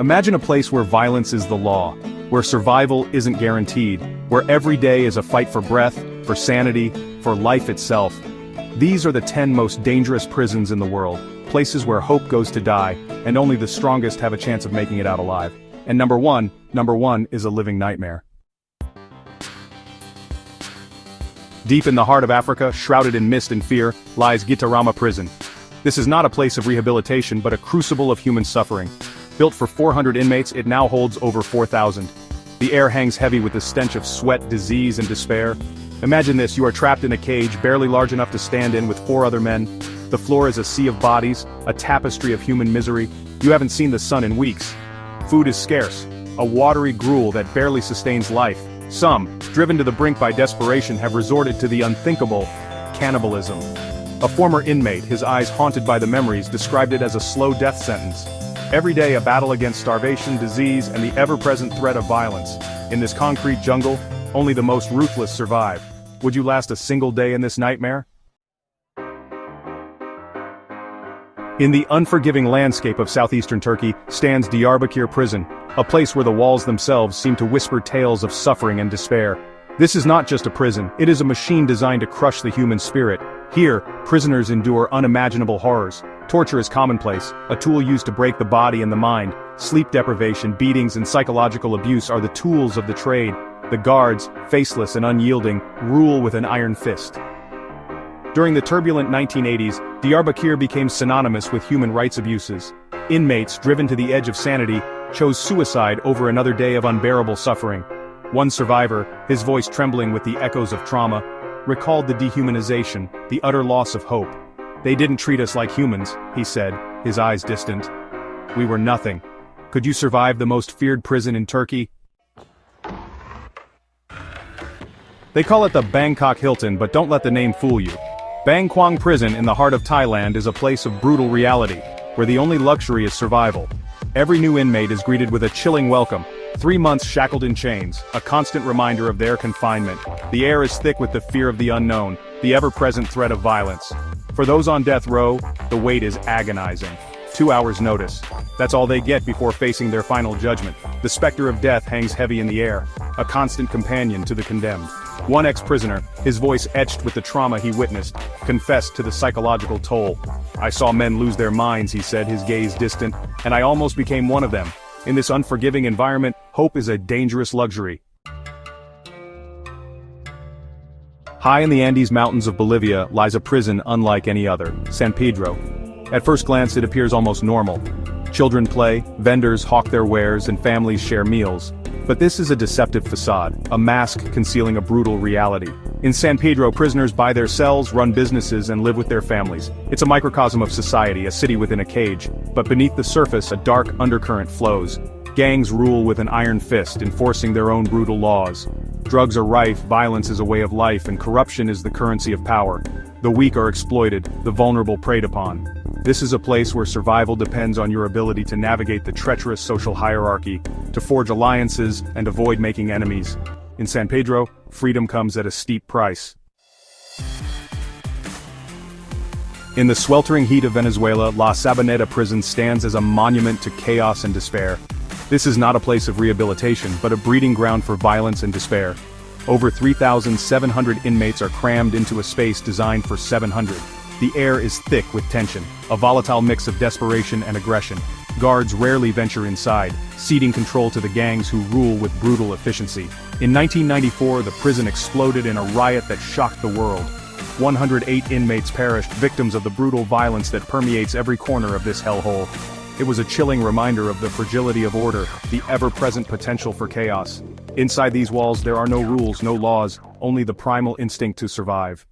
Imagine a place where violence is the law, where survival isn't guaranteed, where every day is a fight for breath, for sanity, for life itself. These are the 10 most dangerous prisons in the world, places where hope goes to die, and only the strongest have a chance of making it out alive. And number one is a living nightmare. Deep in the heart of Africa, shrouded in mist and fear, lies Gitarama Prison. This is not a place of rehabilitation but a crucible of human suffering. Built for 400 inmates, it now holds over 4,000. The air hangs heavy with the stench of sweat, disease, and despair. Imagine this: you are trapped in a cage barely large enough to stand in with 4 other men. The floor is a sea of bodies, a tapestry of human misery. You haven't seen the sun in weeks. Food is scarce, a watery gruel that barely sustains life. Some, driven to the brink by desperation, have resorted to the unthinkable: cannibalism. A former inmate, his eyes haunted by the memories, described it as a slow death sentence. Every day a battle against starvation, disease, and the ever-present threat of violence. In this concrete jungle, only the most ruthless survive. Would you last a single day in this nightmare? In the unforgiving landscape of southeastern Turkey stands Diyarbakir Prison, a place where the walls themselves seem to whisper tales of suffering and despair. This is not just a prison, it is a machine designed to crush the human spirit. Here, prisoners endure unimaginable horrors. Torture is commonplace, a tool used to break the body and the mind. Sleep deprivation, beatings, and psychological abuse are the tools of the trade. The guards, faceless and unyielding, rule with an iron fist. During the turbulent 1980s, Diyarbakir became synonymous with human rights abuses. Inmates, driven to the edge of sanity, chose suicide over another day of unbearable suffering. One survivor, his voice trembling with the echoes of trauma, recalled the dehumanization, the utter loss of hope. "They didn't treat us like humans," he said, his eyes distant. "We were nothing. Could you survive the most feared prison in Turkey?" They call it the Bangkok Hilton, but don't let the name fool you. Kwang Prison in the heart of Thailand is a place of brutal reality, where the only luxury is survival. Every new inmate is greeted with a chilling welcome. 3 months shackled in chains, a constant reminder of their confinement. The air is thick with the fear of the unknown, the ever-present threat of violence. For those on death row, the wait is agonizing. 2 hours notice. That's all they get before facing their final judgment. The specter of death hangs heavy in the air, a constant companion to the condemned. One ex-prisoner, his voice etched with the trauma he witnessed, confessed to the psychological toll. "I saw men lose their minds," he said, his gaze distant, "and I almost became one of them." In this unforgiving environment, hope is a dangerous luxury. High in the Andes Mountains of Bolivia lies a prison unlike any other, San Pedro. At first glance it appears almost normal. Children play, vendors hawk their wares, and families share meals. But this is a deceptive facade, a mask concealing a brutal reality. In San Pedro, prisoners buy their cells, run businesses, and live with their families. It's a microcosm of society, a city within a cage. But beneath the surface, a dark undercurrent flows. Gangs rule with an iron fist, enforcing their own brutal laws. Drugs are rife, violence is a way of life, and corruption is the currency of power. The weak are exploited, the vulnerable preyed upon. This is a place where survival depends on your ability to navigate the treacherous social hierarchy, to forge alliances, and avoid making enemies. In San Pedro, freedom comes at a steep price. In the sweltering heat of Venezuela, La Sabaneta prison stands as a monument to chaos and despair. This is not a place of rehabilitation, but a breeding ground for violence and despair. Over 3,700 inmates are crammed into a space designed for 700. The air is thick with tension, a volatile mix of desperation and aggression. Guards rarely venture inside, ceding control to the gangs who rule with brutal efficiency. In 1994, the prison exploded in a riot that shocked the world. 108 inmates perished, victims of the brutal violence that permeates every corner of this hellhole. It was a chilling reminder of the fragility of order, the ever-present potential for chaos. Inside these walls there are no rules, no laws, only the primal instinct to survive.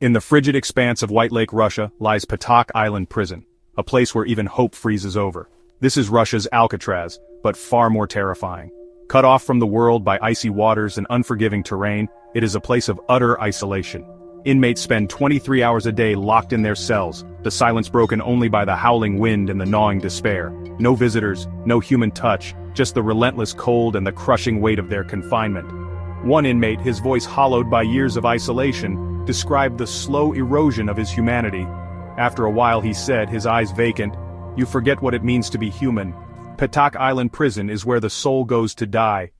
In the frigid expanse of White Lake, Russia, lies Petak Island Prison, a place where even hope freezes over. This is Russia's Alcatraz, but far more terrifying. Cut off from the world by icy waters and unforgiving terrain, it is a place of utter isolation. Inmates spend 23 hours a day locked in their cells, the silence broken only by the howling wind and the gnawing despair. No visitors, no human touch, just the relentless cold and the crushing weight of their confinement. One inmate, his voice hollowed by years of isolation, described the slow erosion of his humanity. After a while, he said, his eyes vacant, you forget what it means to be human. Petak Island Prison is where the soul goes to die.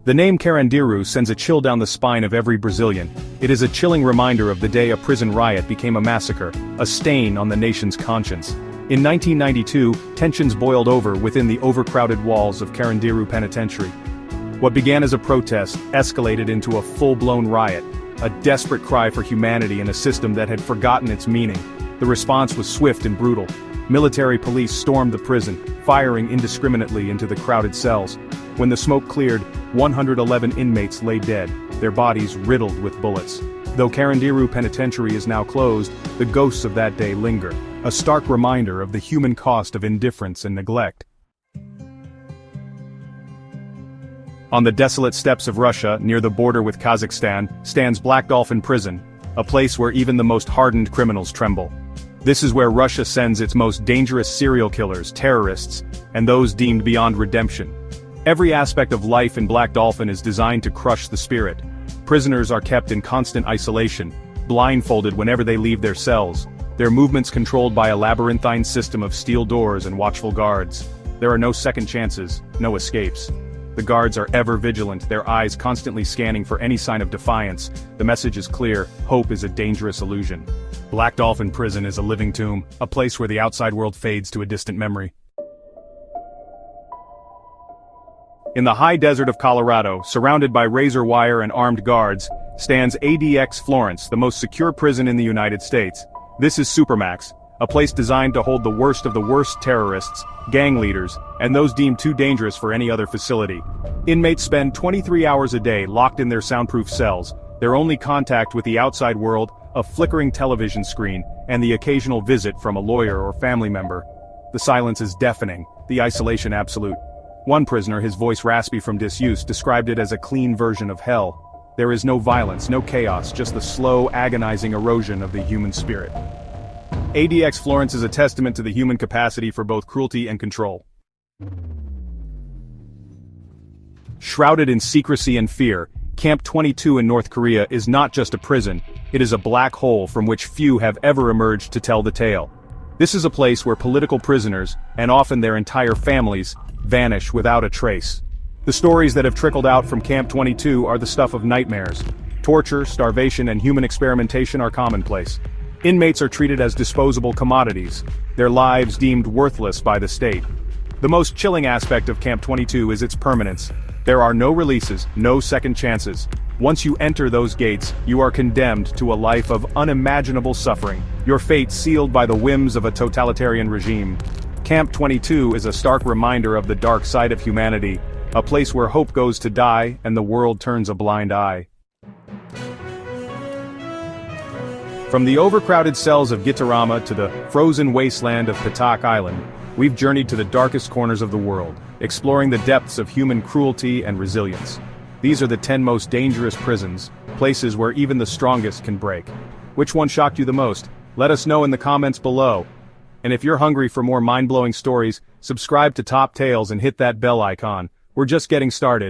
The name Carandiru sends a chill down the spine of every Brazilian. It is a chilling reminder of the day a prison riot became a massacre, a stain on the nation's conscience. In 1992, tensions boiled over within the overcrowded walls of Carandiru Penitentiary. What began as a protest escalated into a full-blown riot, a desperate cry for humanity in a system that had forgotten its meaning. The response was swift and brutal. Military police stormed the prison, firing indiscriminately into the crowded cells. When the smoke cleared, 111 inmates lay dead, their bodies riddled with bullets. Though Carandiru Penitentiary is now closed, the ghosts of that day linger, a stark reminder of the human cost of indifference and neglect. On the desolate steppes of Russia, near the border with Kazakhstan, stands Black Dolphin Prison, a place where even the most hardened criminals tremble. This is where Russia sends its most dangerous serial killers, terrorists, and those deemed beyond redemption. Every aspect of life in Black Dolphin is designed to crush the spirit. Prisoners are kept in constant isolation, blindfolded whenever they leave their cells, their movements controlled by a labyrinthine system of steel doors and watchful guards. There are no second chances, no escapes. The guards are ever vigilant, their eyes constantly scanning for any sign of defiance. The message is clear: hope is a dangerous illusion. Black Dolphin Prison is a living tomb, a place where the outside world fades to a distant memory. In the high desert of Colorado, surrounded by razor wire and armed guards, stands ADX Florence, the most secure prison in the United States. This is Supermax, a place designed to hold the worst of the worst terrorists, gang leaders, and those deemed too dangerous for any other facility. Inmates spend 23 hours a day locked in their soundproof cells, their only contact with the outside world, a flickering television screen, and the occasional visit from a lawyer or family member. The silence is deafening, the isolation absolute. One prisoner, his voice raspy from disuse, described it as a clean version of hell. There is no violence, no chaos, just the slow, agonizing erosion of the human spirit. ADX Florence is a testament to the human capacity for both cruelty and control. Shrouded in secrecy and fear, Camp 22 in North Korea is not just a prison, it is a black hole from which few have ever emerged to tell the tale. This is a place where political prisoners, and often their entire families, vanish without a trace. The stories that have trickled out from Camp 22 are the stuff of nightmares. Torture, starvation, and human experimentation are commonplace. Inmates are treated as disposable commodities, their lives deemed worthless by the state. The most chilling aspect of Camp 22 is its permanence. There are no releases, no second chances. Once you enter those gates, you are condemned to a life of unimaginable suffering, your fate sealed by the whims of a totalitarian regime. Camp 22 is a stark reminder of the dark side of humanity, a place where hope goes to die and the world turns a blind eye. From the overcrowded cells of Gitarama to the frozen wasteland of Petak Island, we've journeyed to the darkest corners of the world, exploring the depths of human cruelty and resilience. These are the 10 most dangerous prisons, places where even the strongest can break. Which one shocked you the most? Let us know in the comments below. And if you're hungry for more mind-blowing stories, subscribe to Top Tales and hit that bell icon. We're just getting started.